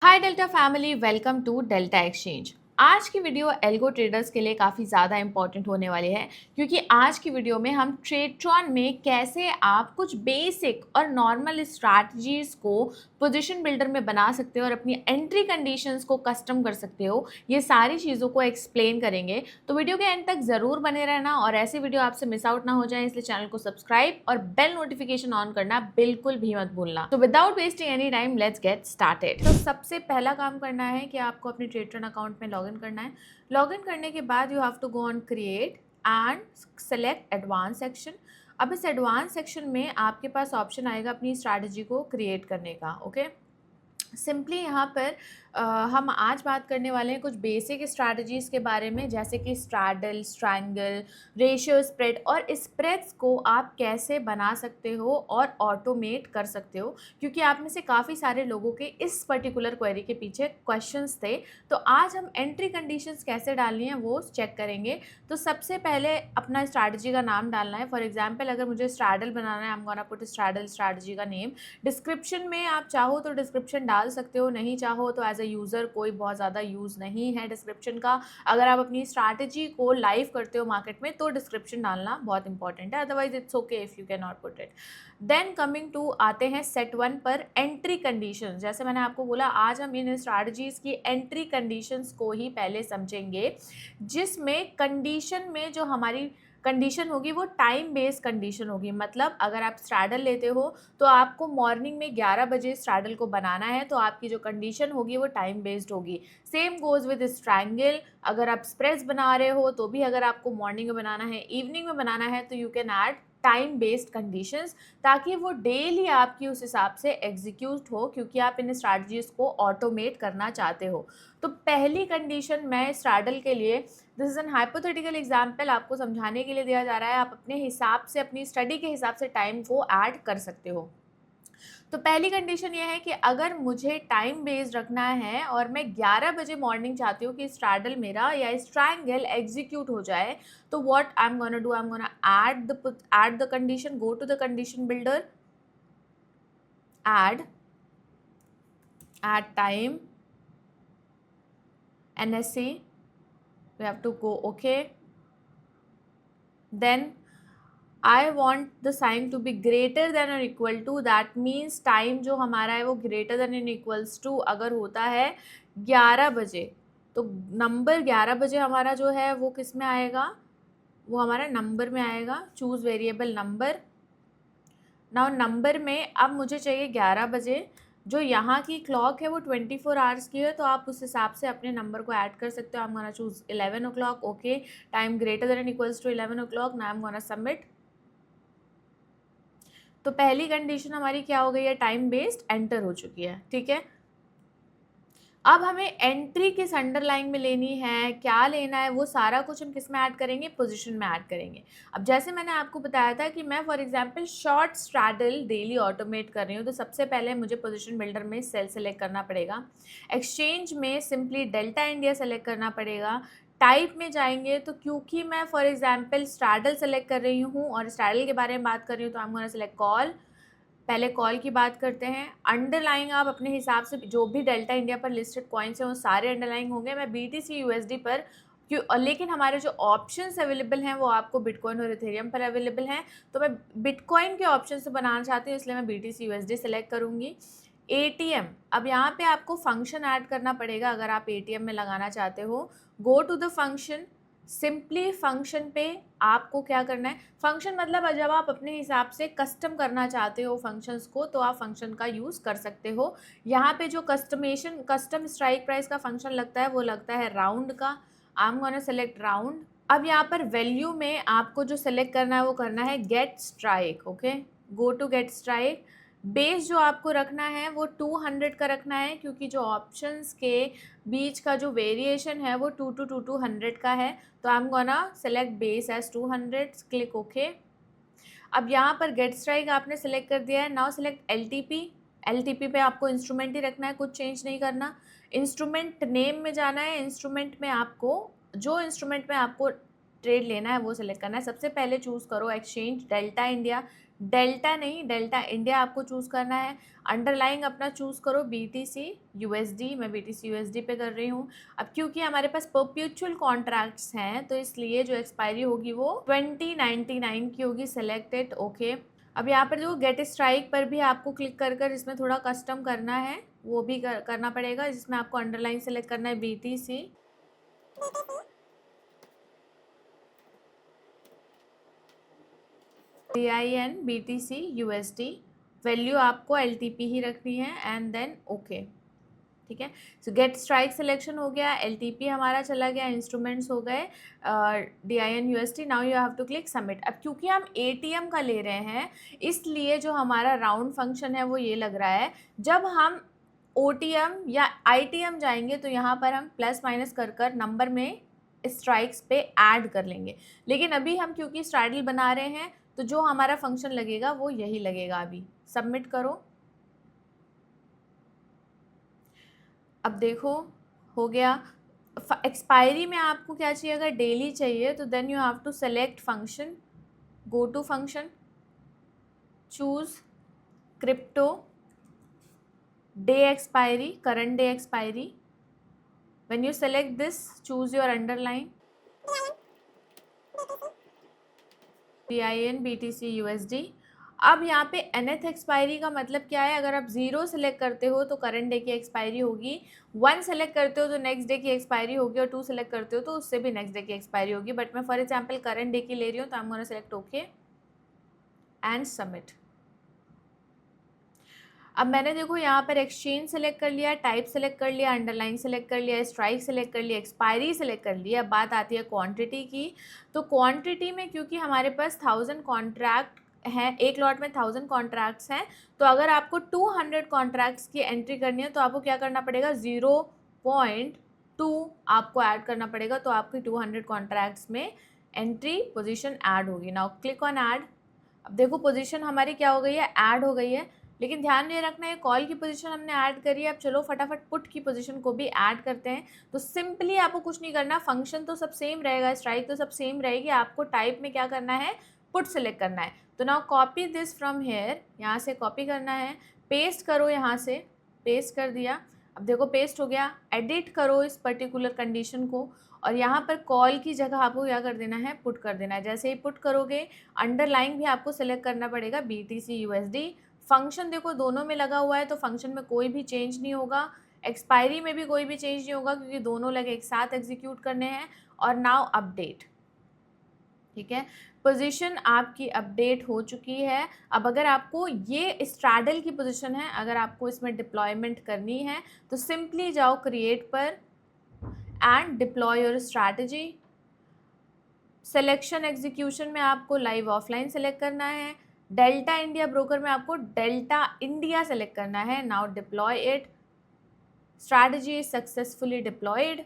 Hi Delta family, welcome to Delta exchange. आज की video algo traders के लिए काफ़ी ज़्यादा इंपॉर्टेंट होने वाली है, क्योंकि आज की वीडियो में हम ट्रेडट्रॉन में कैसे आप कुछ बेसिक और नॉर्मल स्ट्रैटेजीज को पोजीशन बिल्डर में बना सकते हो और अपनी एंट्री कंडीशंस को कस्टम कर सकते हो, ये सारी चीज़ों को एक्सप्लेन करेंगे। तो वीडियो के एंड तक ज़रूर बने रहना और ऐसी वीडियो आपसे मिस आउट ना हो जाए, इसलिए चैनल को सब्सक्राइब और बेल नोटिफिकेशन ऑन करना बिल्कुल भी मत भूलना। तो without wasting any time, let's get started. तो सबसे पहला काम करना है कि आपको अपने ट्रेडट्रॉन अकाउंट में लॉगिन करना है। लॉगिन करने के बाद you have to go on create and select advance section. अब इस एडवांस सेक्शन में आपके पास ऑप्शन आएगा अपनी स्ट्रैटेजी को क्रिएट करने का। ओके, सिंपली यहाँ पर हम आज बात करने वाले हैं कुछ बेसिक स्ट्रैटेजीज़ के बारे में, जैसे कि स्ट्रैडल, स्ट्रैंगल, रेशियो स्प्रेड, और स्प्रेड्स को आप कैसे बना सकते हो और ऑटोमेट कर सकते हो, क्योंकि आप में से काफ़ी सारे लोगों के इस पर्टिकुलर क्वेरी के पीछे क्वेश्चंस थे। तो आज हम एंट्री कंडीशंस कैसे डालनी है वो चेक करेंगे। तो सबसे पहले अपना स्ट्रैटेजी का नाम डालना है। फॉर एग्जाम्पल, अगर मुझे स्ट्रैडल बनाना है, आई am gonna put straddle strategy का नेम। डिस्क्रिप्शन में आप चाहो तो डिस्क्रिप्शन डाल सकते हो, नहीं चाहो तो एज अ यूज़र कोई बहुत ज़्यादा यूज़ नहीं है डिस्क्रिप्शन का। अगर आप अपनी स्ट्रैटेजी को लाइव करते हो मार्केट में तो डिस्क्रिप्शन डालना बहुत इंपॉर्टेंट है, otherwise it's okay if you can not put it. Then coming to आते हैं सेट 1 पर, एंट्री कंडीशंस। जैसे मैंने आपको बोला, आज हम इन स्ट्रैटेजीज़ की एंट्री कंडीशंस को ही पहले समझेंगे, जिसमें कंडीशन में जो हमारी कंडीशन होगी वो टाइम बेस्ड कंडीशन होगी। मतलब अगर आप स्ट्रैडल लेते हो तो आपको मॉर्निंग में 11 बजे स्ट्रैडल को बनाना है, तो आपकी जो कंडीशन होगी वो टाइम बेस्ड होगी। Same goes with strangle. अगर आप स्प्रेड्स बना रहे हो तो भी अगर आपको मॉर्निंग में बनाना है, इवनिंग में बनाना है, तो you can add time based conditions, ताकि वो डेली आपकी उस हिसाब से एग्जीक्यूट हो, क्योंकि आप इन स्ट्रैटेजीज को ऑटोमेट करना चाहते हो। तो पहली कंडीशन मैं स्ट्रैडल के लिए, this is an hypothetical example, आपको समझाने के लिए दिया जा रहा है। आप अपने हिसाब से, अपनी स्टडी के हिसाब से टाइम को ऐड कर सकते हो। तो पहली कंडीशन ये है कि अगर मुझे टाइम बेस्ड रखना है और मैं 11 बजे मॉर्निंग चाहती हूँ कि स्ट्रैडल मेरा या स्ट्रैंगल एग्जीक्यूट हो जाए, तो what I am gonna do, I am gonna add the condition, go to the condition builder, add time, NSE, we have to go okay. Then I want the sign to be greater than or equal to, that means time जो हमारा है वो greater than and equals to अगर होता है 11 बजे, तो number 11 बजे हमारा जो है वो किस में आएगा, वो हमारा नंबर में आएगा। Choose variable number. Now number में अब मुझे चाहिए 11 बजे, जो यहाँ की क्लॉक है वो 24 आवर्स की है, तो आप उस हिसाब से अपने नंबर को ऐड कर सकते हो। I am gonna choose 11 o'clock, okay, time greater than equals to 11 o'clock, now I am gonna submit. तो पहली कंडीशन हमारी क्या हो गई है, टाइम बेस्ड एंटर हो चुकी है। ठीक है, अब हमें एंट्री किस अंडरलाइन में लेनी है, क्या लेना है, वो सारा कुछ हम किस में ऐड करेंगे, पोजीशन में ऐड करेंगे। अब जैसे मैंने आपको बताया था कि मैं for example short straddle daily automate कर रही हूँ, तो सबसे पहले मुझे पोजीशन बिल्डर में सेल सेलेक्ट करना पड़ेगा। एक्सचेंज में सिंपली डेल्टा इंडिया सेलेक्ट करना पड़ेगा। टाइप में जाएंगे तो क्योंकि मैं फॉर एग्जांपल स्ट्रैडल सेलेक्ट कर रही हूँ और स्ट्रैडल के बारे में बात कर रही हूँ, तो I am gonna select call. पहले कॉल की बात करते हैं। अंडरलाइन आप अपने हिसाब से जो भी डेल्टा इंडिया पर लिस्टेड कॉइन्स हैं वो सारे अंडरलाइन होंगे। मैं BTC USD पर क्यों, लेकिन हमारे जो ऑप्शंस अवेलेबल हैं वो आपको बिटकॉइन और इथेरियम पर अवेलेबल हैं, तो मैं बिटकॉइन के ऑप्शन से बनाना चाहती हूँ, इसलिए मैं BTC USD सेलेक्ट करूँगी। ATM, अब यहाँ पे आपको फंक्शन ऐड करना पड़ेगा अगर आप ATM में लगाना चाहते हो। Go to the function, simply function पे आपको क्या करना है, फंक्शन मतलब जब आप अपने हिसाब से कस्टम करना चाहते हो फंक्शंस को, तो आप फंक्शन का यूज़ कर सकते हो। यहाँ पे जो कस्टम स्ट्राइक प्राइस का फंक्शन लगता है वो लगता है राउंड का। आई एम गोना सेलेक्ट राउंड। अब यहाँ पर वैल्यू में आपको जो सेलेक्ट करना है वो करना है get strike. Okay, go to get strike. Base जो आपको रखना है वो 200 का रखना है, क्योंकि जो ऑप्शंस के बीच का जो वेरिएशन है वो 2 to 200 का है, तो I am gonna select base as 200, click okay. अब यहाँ पर गेट स्ट्राइक आपने सेलेक्ट कर दिया है। नाउ सेलेक्ट LTP पे आपको इंस्ट्रूमेंट ही रखना है, कुछ चेंज नहीं करना। इंस्ट्रूमेंट नेम में जाना है, इंस्ट्रूमेंट में आपको जो इंस्ट्रूमेंट में आपको ट्रेड लेना है वो सेलेक्ट करना है। सबसे पहले चूज़ करो एक्सचेंज डेल्टा इंडिया। डेल्टा नहीं, डेल्टा इंडिया आपको चूज़ करना है। अंडरलाइंग अपना चूज़ करो BTC USD, मैं BTC USD पे कर रही हूँ। अब क्योंकि हमारे पास परपेचुअल कॉन्ट्रैक्ट्स हैं तो इसलिए जो एक्सपायरी होगी वो 2099 की होगी। Selected, okay. अब यहाँ पर जो गेट स्ट्राइक पर भी आपको क्लिक कर कर इसमें थोड़ा कस्टम करना है, वो भी करना पड़ेगा, जिसमें आपको अंडरलाइन सेलेक्ट करना है BTC DIN BTC USD। Value आपको LTP ही रखनी है एंड देन ओके, ठीक है। सो गेट स्ट्राइक सिलेक्शन हो गया, LTP हमारा चला गया, इंस्ट्रूमेंट्स हो गए DIN USD। Now you have to click submit. अब क्योंकि हम ATM का ले रहे हैं इसलिए जो हमारा राउंड फंक्शन है वो ये लग रहा है, जब हम OTM या ITM जाएंगे तो यहाँ पर हम प्लस माइनस कर कर नंबर में स्ट्राइक्स पे ऐड कर लेंगे, लेकिन अभी हम क्योंकि स्ट्राइडल बना रहे हैं तो जो हमारा फंक्शन लगेगा वो यही लगेगा। अभी सबमिट करो। अब देखो हो गया। एक्सपायरी में आपको क्या चाहिए, अगर डेली चाहिए तो then you have to select function, go to function, choose crypto, day expiry, current day expiry. When you select this choose your underline DIN BTC USD। अब यहाँ पे nth एक्सपायरी का मतलब क्या है, अगर आप 0 सेलेक्ट करते हो तो करंट डे की एक्सपायरी होगी, 1 सेलेक्ट करते हो तो नेक्स्ट डे की एक्सपायरी होगी, और 2 सेलेक्ट करते हो तो उससे भी नेक्स्ट डे की एक्सपायरी होगी। बट मैं फॉर एग्जांपल करंट डे की ले रही हूँ तो I am gonna select okay and submit. अब मैंने देखो यहाँ पर एक्सचेंज सेलेक्ट कर लिया, टाइप सेलेक्ट कर लिया, अंडरलाइन सेलेक्ट कर लिया, स्ट्राइक सेलेक्ट कर लिया, एक्सपायरी सेलेक्ट कर लिया। अब बात आती है क्वांटिटी की। तो क्वांटिटी में क्योंकि हमारे पास 1000 कॉन्ट्रैक्ट हैं, एक लॉट में 1000 कॉन्ट्रैक्ट्स हैं, तो अगर आपको 200 कॉन्ट्रैक्ट्स की एंट्री करनी है तो आपको क्या करना पड़ेगा, 0.2 आपको ऐड करना पड़ेगा, तो आपकी 200 कॉन्ट्रैक्ट्स में एंट्री पोजीशन ऐड होगी। Now click on add. अब देखो पोजीशन हमारी क्या हो गई है, ऐड हो गई है, लेकिन ध्यान ये रखना है कॉल की पोजीशन हमने ऐड करी है। अब चलो फटाफट पुट की पोजीशन को भी ऐड करते हैं। तो सिंपली आपको कुछ नहीं करना, फंक्शन तो सब सेम रहेगा, स्ट्राइक तो सब सेम रहेगी, आपको टाइप में क्या करना है, पुट सेलेक्ट करना है। तो now copy this from here, यहाँ से कॉपी करना है, पेस्ट करो, यहाँ से पेस्ट कर दिया। अब देखो पेस्ट हो गया। एडिट करो इस पर्टिकुलर कंडीशन को, और यहाँ पर कॉल की जगह आपको क्या कर देना है, पुट कर देना है। जैसे ही पुट करोगे अंडरलाइन भी आपको सेलेक्ट करना पड़ेगा BTC USD। फंक्शन देखो दोनों में लगा हुआ है तो फंक्शन में कोई भी चेंज नहीं होगा, एक्सपायरी में भी कोई भी चेंज नहीं होगा क्योंकि दोनों लगे एक साथ एग्जीक्यूट करने हैं। और नाउ अपडेट, ठीक है, पोजीशन आपकी अपडेट हो चुकी है। अब अगर आपको ये स्ट्रैडल की पोजीशन है, अगर आपको इसमें डिप्लॉयमेंट करनी है तो सिंपली जाओ क्रिएट पर and deploy your strategy. Selection execution में आपको लाइव ऑफलाइन सेलेक्ट करना है, डेल्टा इंडिया ब्रोकर में आपको डेल्टा इंडिया सेलेक्ट करना है। Now deploy it, strategy is successfully deployed.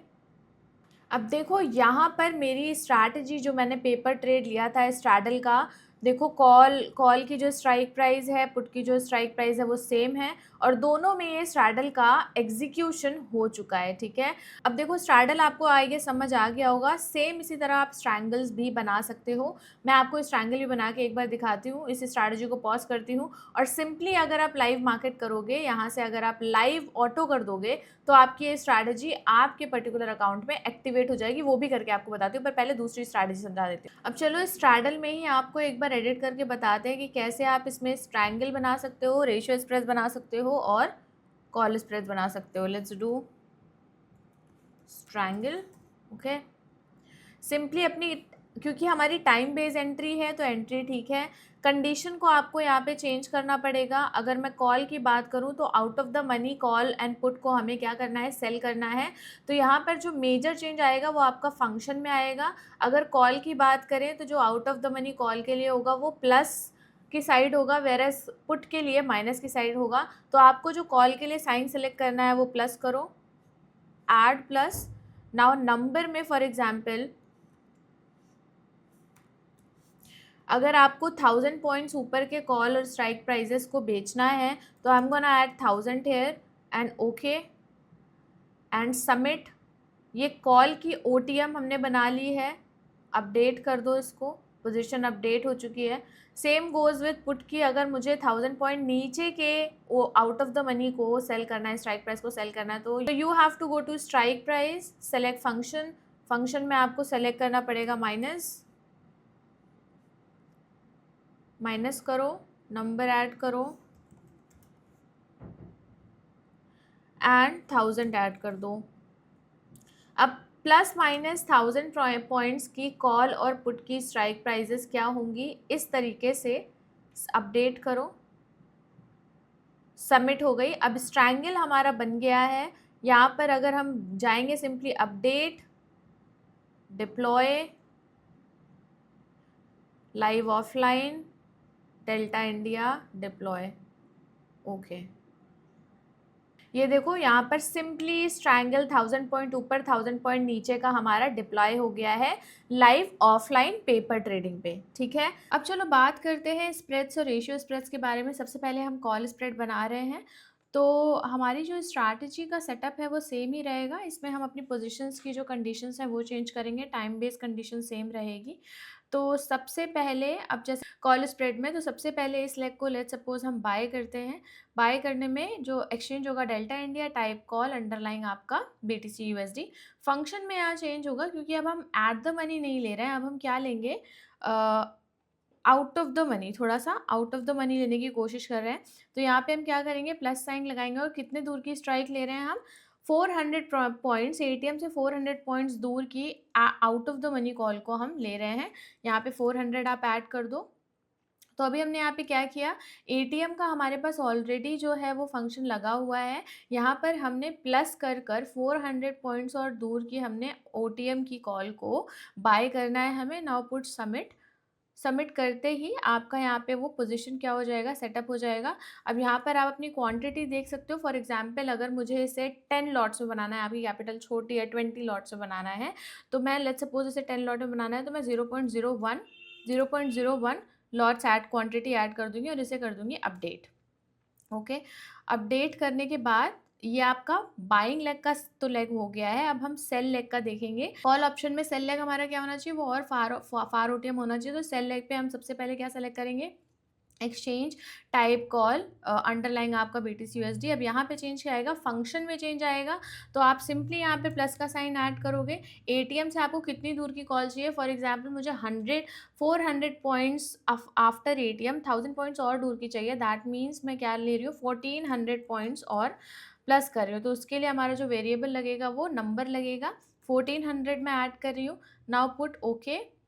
अब देखो यहाँ पर मेरी स्ट्रैटेजी जो मैंने पेपर ट्रेड लिया था स्ट्रैडल का, देखो कॉल की जो स्ट्राइक प्राइस है, पुट की जो स्ट्राइक प्राइस है वो सेम है, और दोनों में ये स्ट्रैडल का एग्जीक्यूशन हो चुका है, ठीक है। अब देखो स्ट्रैडल आपको आगे समझ आ गया होगा, सेम इसी तरह आप स्ट्रैंगल्स भी बना सकते हो। मैं आपको स्ट्रैंगल भी बना के एक बार दिखाती हूँ। इस स्ट्रैटेजी को पॉज करती हूँ, और सिंपली अगर आप लाइव मार्केट करोगे, यहाँ से अगर आप लाइव ऑटो कर दोगे तो आपकी ये स्ट्रैटेजी आपके पर्टिकुलर अकाउंट में एक्टिवेट हो जाएगी। वो भी करके आपको बताती हूँ, पर पहले दूसरी स्ट्रैटेजी समझा देती हूँ। अब चलो स्ट्रैडल में ही आपको एक बार एडिट करके बताते हैं कि कैसे आप इसमें स्ट्रैंगल बना सकते हो, रेशियो स्प्रेड बना सकते हो और कॉल स्प्रेड बना सकते हो। Let's do strangle, okay. Simply अपनी, क्योंकि हमारी टाइम बेस्ड एंट्री है तो एंट्री ठीक है, कंडीशन को आपको यहाँ पे चेंज करना पड़ेगा। अगर मैं कॉल की बात करूँ तो out of the money call and put को हमें क्या करना है, सेल करना है। तो यहाँ पर जो मेजर चेंज आएगा वो आपका फंक्शन में आएगा। अगर कॉल की बात करें तो जो out of the money call के लिए होगा वो प्लस की साइड होगा, वेरस पुट के लिए माइनस की साइड होगा। तो आपको जो कॉल के लिए साइन सेलेक्ट करना है वो प्लस करो, ऐड प्लस। नाउ नंबर में फॉर एग्जाम्पल अगर आपको 1000 पॉइंट्स ऊपर के कॉल और स्ट्राइक प्राइजेस को बेचना है तो I am gonna add 1000 here and okay and submit. ये कॉल की OTM हमने बना ली है, अपडेट कर दो इसको, पोजीशन अपडेट हो चुकी है। सेम गोज़ विथ पुट की, अगर मुझे 1000 पॉइंट नीचे के वो आउट ऑफ द मनी को सेल करना है, स्ट्राइक प्राइस को सेल करना है, तो you have to go to strike price, select function. Function में आपको सेलेक्ट करना पड़ेगा माइनस करो, नंबर ऐड करो एंड 1000 ऐड कर दो। अब प्लस माइनस 1000 पॉइंट्स की कॉल और पुट की स्ट्राइक प्राइजेस क्या होंगी, इस तरीके से अपडेट करो। सबमिट हो गई। अब स्ट्रैंगल हमारा बन गया है। यहाँ पर अगर हम जाएंगे simply update, deploy, live offline, delta India, deploy, okay. ये देखो यहाँ पर सिंपली स्ट्रैंगल 1000 पॉइंट ऊपर 1000 पॉइंट नीचे का हमारा डिप्लॉय हो गया है लाइव ऑफलाइन पेपर ट्रेडिंग पे। ठीक है, अब चलो बात करते हैं स्प्रेड्स और रेशियो स्प्रेड्स के बारे में। सबसे पहले हम कॉल स्प्रेड बना रहे हैं, तो हमारी जो स्ट्रैटेजी का सेटअप है वो सेम ही रहेगा। इसमें हम अपनी पोजीशंस की जो कंडीशंस हैं वो चेंज करेंगे, टाइम बेस्ड कंडीशन सेम रहेगी। तो सबसे पहले, अब जैसे कॉल स्प्रेड में, तो सबसे पहले इस लेग को लेट सपोज हम बाय करते हैं। बाय करने में जो एक्सचेंज होगा delta India, type call, underlying आपका BTC USD। फंक्शन में यहाँ चेंज होगा क्योंकि अब हम एट द मनी नहीं ले रहे हैं, अब हम क्या लेंगे, आउट ऑफ द मनी, थोड़ा सा आउट ऑफ द मनी लेने की कोशिश कर रहे हैं। तो यहाँ पे हम क्या करेंगे, प्लस साइन लगाएंगे और कितने दूर की स्ट्राइक ले रहे हैं हम, 400 पॉइंट्स, ATM से 400 पॉइंट्स दूर की out of the money call को हम ले रहे हैं। यहाँ पे 400 आप ऐड कर दो। तो अभी हमने यहाँ पे क्या किया, ATM का हमारे पास ऑलरेडी जो है वो फंक्शन लगा हुआ है। यहाँ पर हमने प्लस कर 400 पॉइंट्स और दूर की हमने OTM की कॉल को बाय करना है हमें। Now put submit. सबमिट करते ही आपका यहाँ पे वो पोजीशन क्या हो जाएगा, सेटअप हो जाएगा। अब यहाँ पर आप अपनी क्वांटिटी देख सकते हो। फॉर एग्जांपल अगर मुझे इसे 10 लॉट्स में बनाना है, आपकी कैपिटल छोटी है, 20 लॉट्स में बनाना है, तो मैं लेट्स सपोज इसे 10 लॉट में बनाना है, तो मैं 0.01 लॉट्स ऐड क्वांटिटी ऐड कर दूंगी और इसे कर दूंगी अपडेट। ओके, अपडेट करने के बाद ये आपका बाइंग लेग का तो लेग हो गया है। अब हम सेल लेग का देखेंगे। कॉल ऑप्शन में सेल लेग हमारा क्या होना चाहिए, वो और फार ओटीएम होना चाहिए। तो सेल लेग पे हम सबसे पहले क्या सेलेक्ट करेंगे, एक्सचेंज, टाइप कॉल, अंडरलाइंग आपका BTC USD। अब यहाँ पे चेंज क्या आएगा, फंक्शन में चेंज आएगा। तो आप सिंपली यहाँ पे प्लस का साइन ऐड करोगे। ATM से आपको कितनी दूर की कॉल चाहिए, फॉर एग्जांपल मुझे 400 पॉइंट्स आफ्टर ATM 1000 पॉइंट्स और दूर की चाहिए। दैट मीन्स मैं क्या ले रही हूँ, 1400 पॉइंट्स और प्लस कर रही हूँ। तो उसके लिए हमारा जो वेरिएबल लगेगा वो नंबर लगेगा, 1400 में ऐड कर रही हूँ। Now put okay.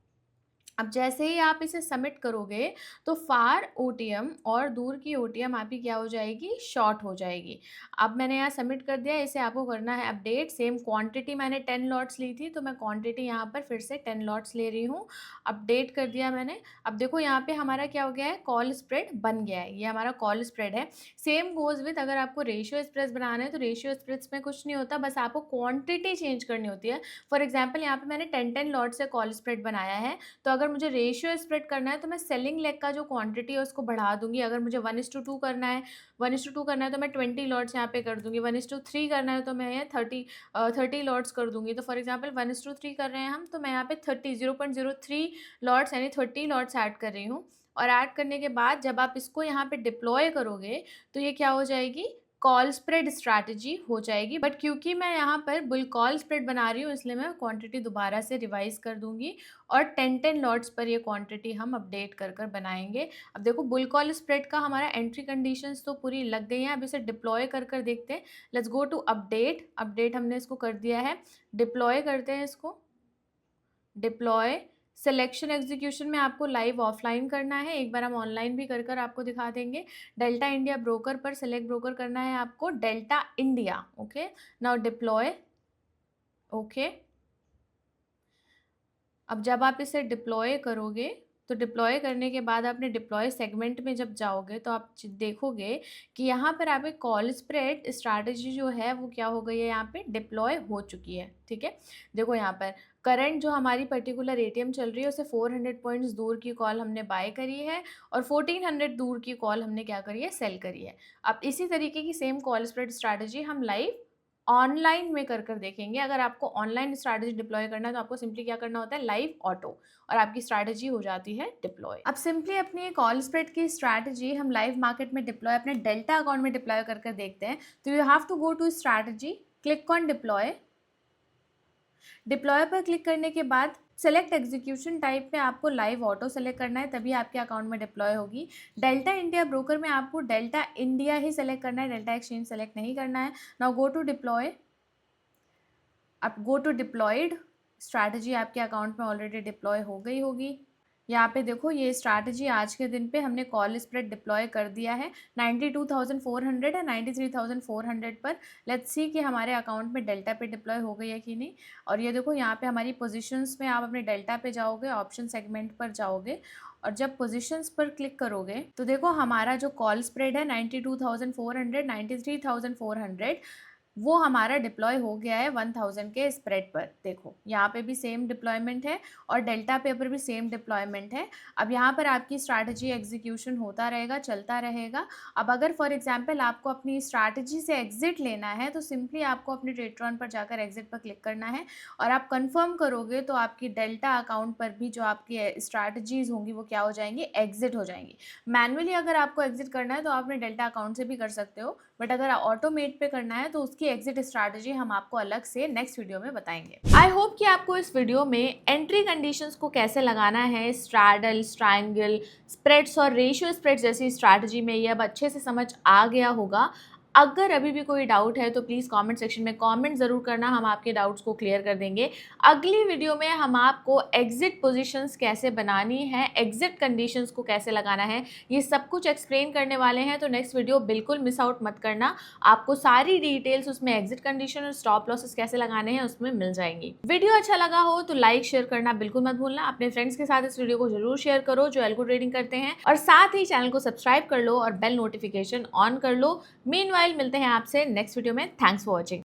अब जैसे ही आप इसे सबमिट करोगे तो फार OTM और दूर की OTM आपकी क्या हो जाएगी, शॉर्ट हो जाएगी। अब मैंने यहाँ सबमिट कर दिया, इसे आपको करना है अपडेट। सेम क्वांटिटी मैंने 10 लॉट्स ली थी, तो मैं क्वांटिटी यहाँ पर फिर से 10 लॉट्स ले रही हूँ। अपडेट कर दिया मैंने। अब देखो यहाँ पे हमारा क्या हो गया है, कॉल स्प्रेड बन गया है। ये हमारा कॉल स्प्रेड है। सेम गोज विथ अगर आपको रेशियो स्प्रेड्स बनाना है, तो रेशियो स्प्रेड्स में कुछ नहीं होता, बस आपको क्वांटिटी चेंज करनी होती है। फॉर एग्जाम्पल यहाँ पे मैंने 10 लॉट से कॉल स्प्रेड बनाया है, तो अगर मुझे रेशियो स्प्रेड करना है तो मैं सेलिंग लेग का जो क्वांटिटी है उसको बढ़ा दूंगी। अगर मुझे 1:2 करना है, 1:2 करना है तो मैं 20 लॉट्स यहाँ पे कर दूंगी। 1:3 करना है तो मैं यहाँ 30 लॉट्स कर दूंगी। तो फॉर एग्जांपल 1:3 कर रहे हैं हम, तो मैं यहाँ पे 0.03 लॉट्स यानी 30 लॉट्स ऐड कर रही हूँ। और ऐड करने के बाद जब आप इसको यहाँ पे डिप्लॉय करोगे तो ये क्या हो जाएगी, कॉल स्प्रेड स्ट्रैटेजी हो जाएगी। बट क्योंकि मैं यहाँ पर बुल कॉल स्प्रेड बना रही हूँ, इसलिए मैं क्वांटिटी दोबारा से रिवाइज कर दूंगी और 10 लॉट्स पर ये क्वांटिटी हम अपडेट कर कर बनाएंगे। अब देखो बुल कॉल स्प्रेड का हमारा एंट्री कंडीशंस तो पूरी लग गई हैं। अब इसे डिप्लॉय कर कर देखते हैं। Let's go to update. Update हमने इसको कर दिया है, डिप्लॉय करते हैं इसको। डिप्लॉय, सिलेक्शन एग्जीक्यूशन में आपको लाइव ऑफलाइन करना है, एक बार हम ऑनलाइन भी कर कर आपको दिखा देंगे। डेल्टा इंडिया ब्रोकर पर सेलेक्ट ब्रोकर करना है आपको, delta India. Okay, now deploy, okay. अब जब आप इसे डिप्लॉय करोगे, तो डिप्लॉय करने के बाद आपने डिप्लॉय सेगमेंट में जब जाओगे तो आप देखोगे कि यहाँ पर आपकी कॉल स्प्रेड स्ट्रैटेजी जो है वो क्या हो गई है, यहाँ पे डिप्लॉय हो चुकी है। ठीक है, देखो यहाँ पर करंट जो हमारी पर्टिकुलर ATM चल रही है उसे 400 पॉइंट्स दूर की कॉल हमने बाय करी है और 1400 दूर की कॉल हमने क्या करी है, सेल करी है। अब इसी तरीके की सेम कॉल स्प्रेड स्ट्रैटेजी हम लाइव ऑनलाइन में कर देखेंगे। अगर आपको ऑनलाइन स्ट्रैटेजी डिप्लॉय करना है तो आपको सिंपली क्या करना होता है, लाइव ऑटो, और आपकी स्ट्रैटेजी हो जाती है डिप्लॉय। अब सिंपली अपनी एक कॉल स्प्रेड की स्ट्रैटेजी हम लाइव मार्केट में डिप्लॉय अपने डेल्टा अकाउंट में डिप्लॉय कर देखते हैं। तो you have to go to strategy, click on deploy. Deploy पर क्लिक करने के बाद सेलेक्ट एग्जीक्यूशन टाइप में आपको लाइव ऑटो सेलेक्ट करना है, तभी आपके अकाउंट में डिप्लॉय होगी। डेल्टा इंडिया ब्रोकर में आपको डेल्टा इंडिया ही सेलेक्ट करना है, डेल्टा एक्सचेंज सेलेक्ट नहीं करना है। Now go to deploy. अब गो टू डिप्लॉयड, स्ट्रैटेजी आपके अकाउंट में ऑलरेडी डिप्लॉय हो गई होगी। यहाँ पे देखो ये स्ट्रैटेजी आज के दिन पे हमने कॉल स्प्रेड डिप्लॉय कर दिया है 92,400 है 93,400 पर। लेट्स सी कि हमारे अकाउंट में डेल्टा पे डिप्लॉय हो गई है कि नहीं। और ये देखो यहाँ पे हमारी पोजीशंस में आप अपने डेल्टा पे जाओगे, ऑप्शन सेगमेंट पर जाओगे, और जब पोजीशंस पर क्लिक करोगे तो देखो हमारा जो कॉल स्प्रेड है 92,400 93,400 वो हमारा डिप्लॉय हो गया है 1000 के स्प्रेड पर। देखो यहाँ पे भी सेम डिप्लॉयमेंट है और डेल्टा पे पर भी सेम डिप्लॉयमेंट है। अब यहाँ पर आपकी स्ट्रैटेजी एग्जीक्यूशन होता रहेगा, चलता रहेगा। अब अगर फॉर एग्जांपल आपको अपनी स्ट्रैटेजी से एग्जिट लेना है तो सिंपली आपको अपने ट्रेड्रॉन पर जाकर एग्जिट पर क्लिक करना है, और आप कंफर्म करोगे तो आपकी डेल्टा अकाउंट पर भी जो आपकी स्ट्रैटेजीज होंगी वो क्या हो जाएंगी, एग्जिट हो जाएंगी। मैनुअली अगर आपको एग्जिट करना है तो आप अपने डेल्टा अकाउंट से भी कर सकते हो, बट अगर ऑटोमेट पे करना है तो उसकी एग्जिट स्ट्रैटेजी हम आपको अलग से नेक्स्ट वीडियो में बताएंगे। आई होप कि आपको इस वीडियो में एंट्री कंडीशंस को कैसे लगाना है, स्ट्रैडल, ट्रायंगल, स्प्रेड्स और रेशियो स्प्रेड्स जैसी स्ट्रैटेजी में ये अब अच्छे से समझ आ गया होगा। अगर अभी भी कोई डाउट है तो प्लीज़ कमेंट सेक्शन में कमेंट ज़रूर करना, हम आपके डाउट्स को क्लियर कर देंगे। अगली वीडियो में हम आपको एग्जिट पोजीशंस कैसे बनानी है, एग्जिट कंडीशंस को कैसे लगाना है, ये सब कुछ एक्सप्लेन करने वाले हैं। तो नेक्स्ट वीडियो बिल्कुल मिस आउट मत करना, आपको सारी डिटेल्स उसमें एग्जिट कंडीशन और स्टॉप लॉसेस कैसे लगाने हैं उसमें मिल जाएंगी। वीडियो अच्छा लगा हो तो लाइक शेयर करना बिल्कुल मत भूलना, अपने फ्रेंड्स के साथ इस वीडियो को जरूर शेयर करो जो एल्गो ट्रेडिंग करते हैं, और साथ ही चैनल को सब्सक्राइब कर लो और बेल नोटिफिकेशन ऑन कर लो। मीनवाइल मिलते हैं आपसे नेक्स्ट वीडियो में। Thanks for watching.